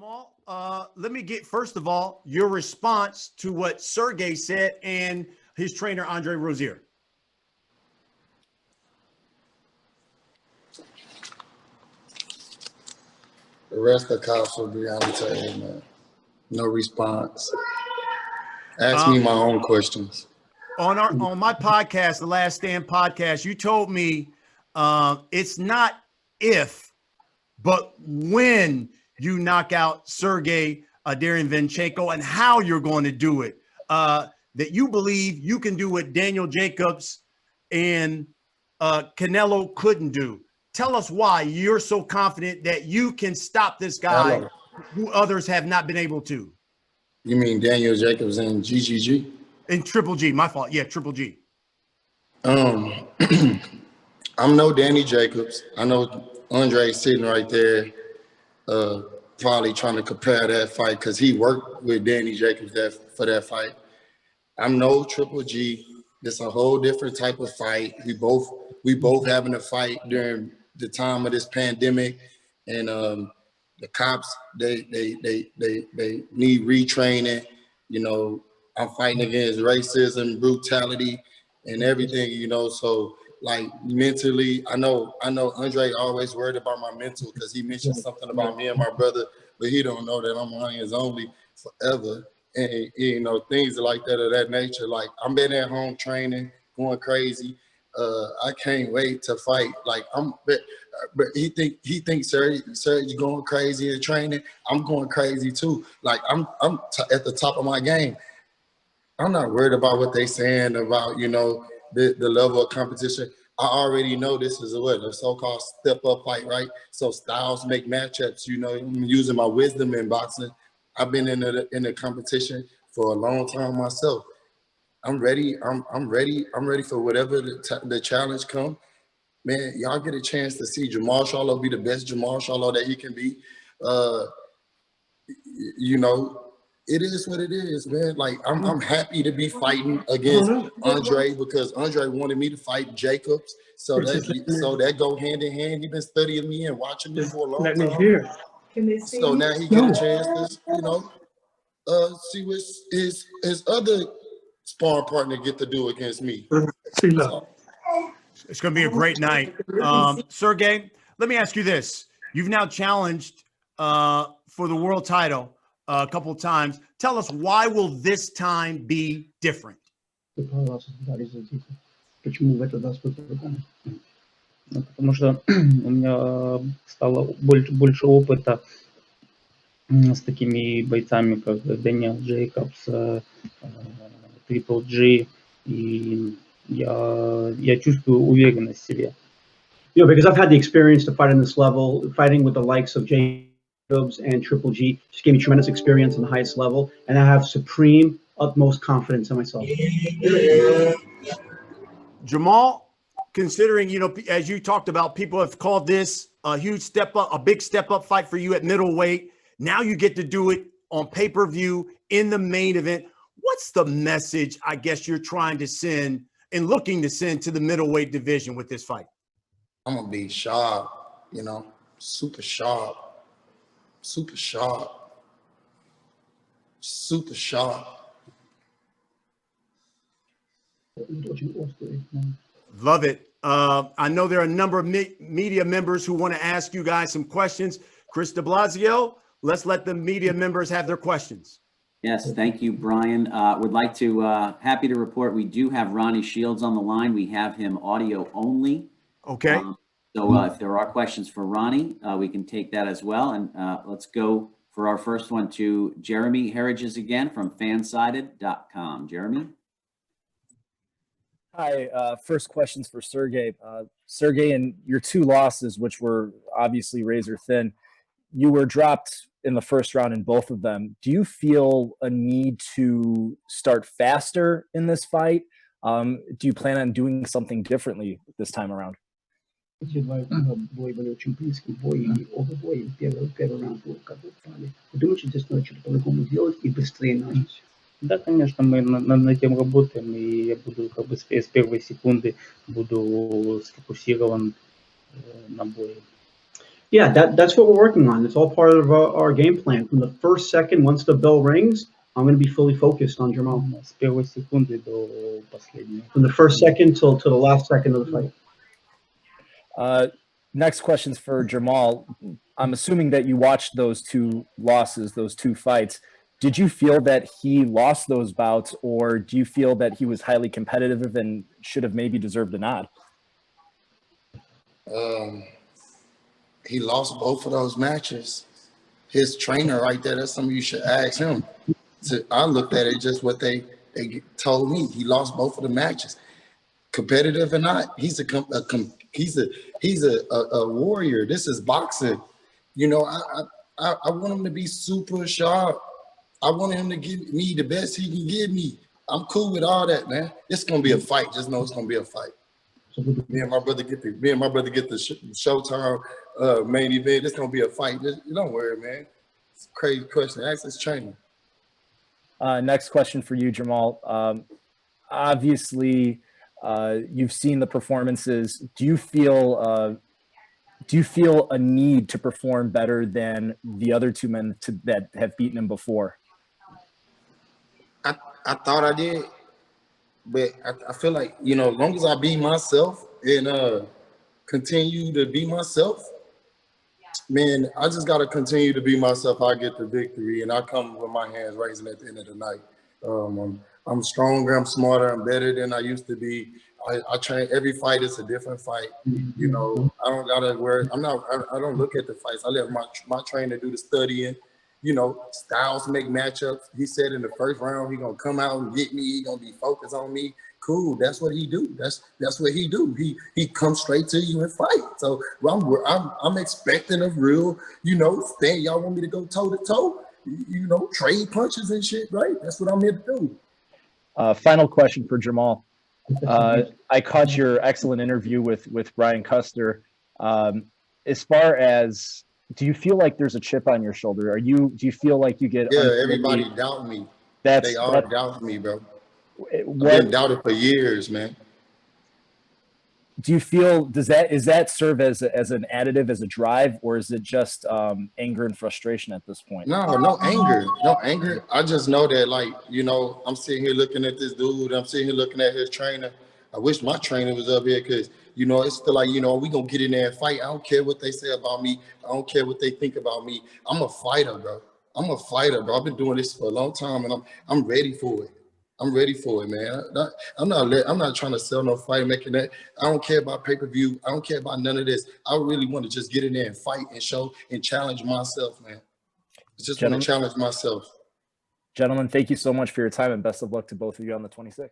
Jermall, let me get, first of all, your response to what Sergiy said and his trainer, Andre Rozier. The rest of the cops will be on the table, man. No response. Ask me my own questions. On my podcast, the Last Stand podcast, you told me it's not if, but when you knock out Sergiy Derevyanchenko and how you're going to do it. That you believe you can do what Daniel Jacobs and Canelo couldn't do. Tell us why you're so confident that you can stop this guy who others have not been able to. You mean Daniel Jacobs and GGG? And Triple G, my fault. Yeah, Triple G. I'm no Danny Jacobs. I know Andre sitting right there probably trying to compare that fight because he worked with Danny Jacobs for that fight. I'm no Triple G. It's a whole different type of fight. We both having a fight during the time of this pandemic, and the cops they need retraining. You know, I'm fighting against racism, brutality, and everything. You know, so like mentally, I know Andre always worried about my mental because he mentioned something about me and my brother, but he don't know that I'm Lions only forever. And you know, things like that of that nature. Like I'm been at home training, going crazy. I can't wait to fight. Like but he thinks Sergiy going crazy in training. I'm going crazy too. Like I'm at the top of my game. I'm not worried about what they saying about, you know, the level of competition. I already know this is a so-called step-up fight, right? So styles make matchups. You know, I'm using my wisdom in boxing. I've been in the competition for a long time myself. I'm ready. I'm ready. I'm ready for whatever the challenge come. Man, y'all get a chance to see Jermall Charlo be the best Jermall Charlo that he can be. You know, it is what it is, man. Like I'm happy to be fighting against Andre because Andre wanted me to fight Jacobs. So that go hand in hand. He's been studying me and watching me for a long time. Let me hear. So now he get a chance to, you know, see what his other sparring partner get to do against me. So, it's going to be a great night. Sergiy, let me ask you this. You've now challenged for the world title a couple of times. Tell us, why will this time be different? Почему в этот раз вы по-другому? Потому что у меня стало больше опыта с такими бойцами, как Дэниел Джейкобс, Triple G, и я чувствую уверенность в себе. You know, because I've had the experience to fight on this level, fighting with the likes of Jacobs and Triple G, just gave me tremendous experience on the highest level, and I have supreme, utmost confidence in myself. Jermall, considering, you know, as you talked about, people have called this a huge step up, a big step up fight for you at middleweight. Now you get to do it on pay-per-view in the main event. What's the message, I guess, you're trying to send and looking to send to the middleweight division with this fight? I'm gonna be sharp, you know, super sharp, super sharp, super sharp. Love it. I know there are a number of media members who want to ask you guys some questions. Chris de Blasio, let's let the media members have their questions. Yes, thank you, Brian. Would like to, happy to report we do have Ronnie Shields on the line. We have him audio only. Okay. So if there are questions for Ronnie, we can take that as well. And let's go for our first one to Jeremy Herridges again from fansided.com. Jeremy? Hi, first question's for Sergiy. Sergiy, in your two losses, which were obviously razor thin, you were dropped in the first round in both of them. Do you feel a need to start faster in this fight? Do you plan on doing something differently this time around? Эти два боя были очень близкие бои, и оба боя первый раунд как бы упали. Вы думаете, здесь надо что-то по-другому сделать и быстрее начать? Да, конечно, мы над этим работаем, и я буду как бы с первой секунды буду сфокусирован на бое. Yeah, that's what we're working on. It's all part of our game plan. From the first second, once the bell rings, I'm going to be fully focused on Jermall. С первой секунды до последней. From the first second till to the last second of the fight. Next question's for Jermall. I'm assuming that you watched those two losses, those two fights. Did you feel that he lost those bouts, or do you feel that he was highly competitive and should have maybe deserved a nod? He lost both of those matches. His trainer right there, that's something you should ask him. So I looked at it just what they told me. He lost both of the matches. Competitive or not, he's a warrior. This is boxing. You know, I want him to be super sharp. I want him to give me the best he can give me. I'm cool with all that, man. It's gonna be a fight. Just know it's gonna be a fight. Me and my brother get the Showtime main event. It's gonna be a fight. Don't worry, man. It's a crazy question. Ask his trainer. Next question for you, Jermall. Obviously, you've seen the performances. Do you feel a need to perform better than the other two men that have beaten him before? I thought I did, but I feel like, you know, as long as I be myself and continue to be myself, man, I just gotta continue to be myself. I get the victory, and I come with my hands raising at the end of the night. I'm stronger, I'm smarter, I'm better than I used to be. I train every fight. It's a different fight. You know, I don't gotta worry. I don't look at the fights. I let my trainer do the studying. You know, styles make matchups. He said in the first round he gonna come out and get me. He gonna be focused on me. Cool. That's what he do. That's what he do. He comes straight to you and fight. So I'm expecting a real, you know, thing. Y'all want me to go toe to toe? You know, trade punches and shit, right? That's what I'm here to do. Final question for Jermall. I caught your excellent interview with Brian Custer. As far as, do you feel like there's a chip on your shoulder? Do you feel like you get? Yeah, everybody doubt me. They all doubt me, bro. I've been doubted for years, man. Do you feel, does that serve as an additive, as a drive, or is it just anger and frustration at this point? No anger. I just know that, like, you know, I'm sitting here looking at this dude. I'm sitting here looking at his trainer. I wish my trainer was up here because, you know, it's still like, you know, we gonna get in there and fight. I don't care what they say about me. I don't care what they think about me. I'm a fighter, bro. I've been doing this for a long time, and I'm ready for it. I'm ready for it, man. I'm not trying to sell no fight, making that. I don't care about pay-per-view. I don't care about none of this. I really want to just get in there and fight and show and challenge myself, man. I just want to challenge myself. Gentlemen, thank you so much for your time, and best of luck to both of you on the 26th.